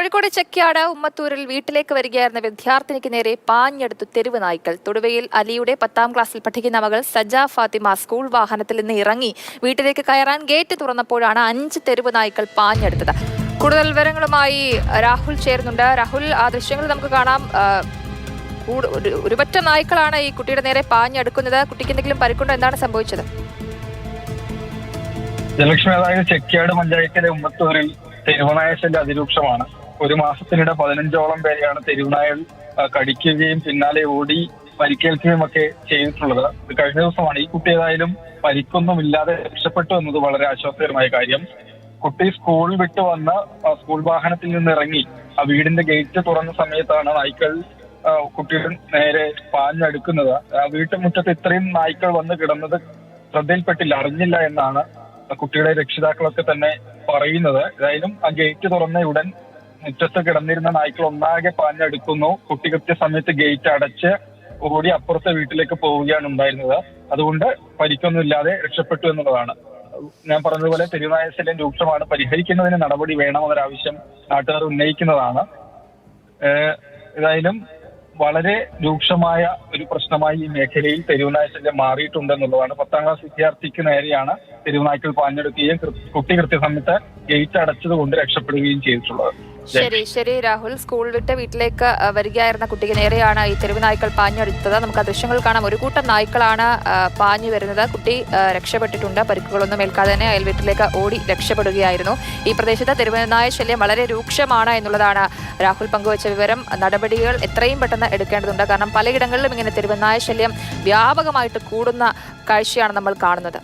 കോഴിക്കോട് ചെക്കിയാട് ഉമ്മത്തൂരിൽ വീട്ടിലേക്ക് വരികയായിരുന്ന വിദ്യാർത്ഥിനിക്ക് നേരെ പാഞ്ഞെടുത്തു തെരുവ് നായ്ക്കൾ. തൊടുവയിൽ അലിയുടെ 10ാം ക്ലാസ്സിൽ പഠിക്കുന്ന മകൾ സജ ഫാത്തിമ സ്കൂൾ വാഹനത്തിൽ നിന്ന് ഇറങ്ങി വീട്ടിലേക്ക് കയറാൻ ഗേറ്റ് തുറന്നപ്പോഴാണ് 5 തെരുവ് നായ്ക്കൾ പാഞ്ഞെടുത്തത്. കൂടുതൽ വിവരങ്ങളുമായി രാഹുൽ ചേരുന്നുണ്ട്. രാഹുൽ, ആ ദൃശ്യങ്ങൾ നമുക്ക് കാണാം. ഒരുപറ്റ നായ്ക്കളാണ് ഈ കുട്ടിയുടെ നേരെ പാഞ്ഞെടുക്കുന്നത്. കുട്ടിക്ക് എന്തെങ്കിലും പരിക്കുണ്ടോ? എന്താണ് സംഭവിച്ചത്? ജലലക്ഷ്മി, അതായത് ചെക്കിയാട് പഞ്ചായത്തിലെ ഉമ്മത്തൂരിൽ തെരുവുനായ ശല്യം അതിരൂക്ഷമാണ്. ഒരു മാസത്തിനിടെ 15ഓളം പേരെയാണ് തെരുവുനായകൾ കടിക്കുകയും പിന്നാലെ ഓടി പരിക്കേൽക്കുകയും ഒക്കെ ചെയ്തിട്ടുള്ളത്. ഇത് കഴിഞ്ഞ ദിവസമാണ്. ഈ കുട്ടി ഏതായാലും പരിക്കൊന്നുമില്ലാതെ രക്ഷപ്പെട്ടു എന്നത് വളരെ ആശ്വാസകരമായ കാര്യം. കുട്ടി സ്കൂൾ വിട്ട് വന്ന് സ്കൂൾ വാഹനത്തിൽ നിന്ന് ഇറങ്ങി ആ വീടിന്റെ ഗേറ്റ് തുറന്ന സമയത്താണ് നായ്ക്കൾ കുട്ടിയുടെ നേരെ പാഞ്ഞടുക്കുന്നത്. വീട്ടുമുറ്റത്ത് ഇത്രയും നായ്ക്കൾ വന്ന് കിടന്നത് ശ്രദ്ധയിൽപ്പെട്ടില്ല, അറിഞ്ഞില്ല എന്നാണ് കുട്ടിയുടെ രക്ഷിതാക്കളൊക്കെ തന്നെ പറയുന്നത്. ഏതായാലും ആ ഗേറ്റ് തുറന്ന ഉടൻ മുറ്റത്ത് കിടന്നിരുന്ന നായ്ക്കൾ ഒന്നാകെ പാഞ്ഞെടുക്കുന്നു. കുട്ടി കൃത്യസമയത്ത് ഗേറ്റ് അടച്ച് ഓടി അപ്പുറത്തെ വീട്ടിലേക്ക് പോവുകയാണ് ഉണ്ടായിരുന്നത്. അതുകൊണ്ട് പരിക്കൊന്നുമില്ലാതെ രക്ഷപ്പെട്ടു എന്നുള്ളതാണ്. ഞാൻ പറഞ്ഞതുപോലെ തെരുവുനായ ശല്യം രൂക്ഷമാണ്. പരിഹരിക്കുന്നതിന് നടപടി വേണമെന്നൊരാവശ്യം നാട്ടുകാർ ഉന്നയിക്കുന്നതാണ്. ഏതായാലും വളരെ രൂക്ഷമായ ഒരു പ്രശ്നമായി ഈ മേഖലയിൽ തെരുവുനായ ശല്യം മാറിയിട്ടുണ്ടെന്നുള്ളതാണ്. 10ാം ക്ലാസ് വിദ്യാർത്ഥിക്ക് നേരെയാണ് തെരുവുനായ്ക്കൾ പാഞ്ഞെടുക്കുകയും കുട്ടി കൃത്യസമയത്ത് ഗേറ്റ് അടച്ചത് കൊണ്ട് രക്ഷപ്പെടുകയും ചെയ്തിട്ടുള്ളത്. ശരി രാഹുൽ, സ്കൂൾ വിട്ട് വീട്ടിലേക്ക് വരികയായിരുന്ന കുട്ടിക്ക് നേരെയാണ് ഈ തെരുവ് നായ്ക്കൾ പാഞ്ഞെടുത്തത്. നമുക്ക് ആ ദൃശ്യങ്ങൾ കാണാം. ഒരു കൂട്ടം നായ്ക്കളാണ് പാഞ്ഞു വരുന്നത്. കുട്ടി രക്ഷപ്പെട്ടിട്ടുണ്ട്. പരിക്കുകളൊന്നും ഏൽക്കാതെ തന്നെ അയൽ വീട്ടിലേക്ക് ഓടി രക്ഷപ്പെടുകയായിരുന്നു. ഈ പ്രദേശത്ത് തെരുവ് നായ ശല്യം വളരെ രൂക്ഷമാണ് എന്നുള്ളതാണ് രാഹുൽ പങ്കുവച്ച വിവരം. നടപടികൾ എത്രയും പെട്ടെന്ന് എടുക്കേണ്ടതുണ്ട്. കാരണം പലയിടങ്ങളിലും ഇങ്ങനെ തെരുവ് നായ ശല്യം വ്യാപകമായിട്ട് കൂടുന്ന കാഴ്ചയാണ് നമ്മൾ കാണുന്നത്.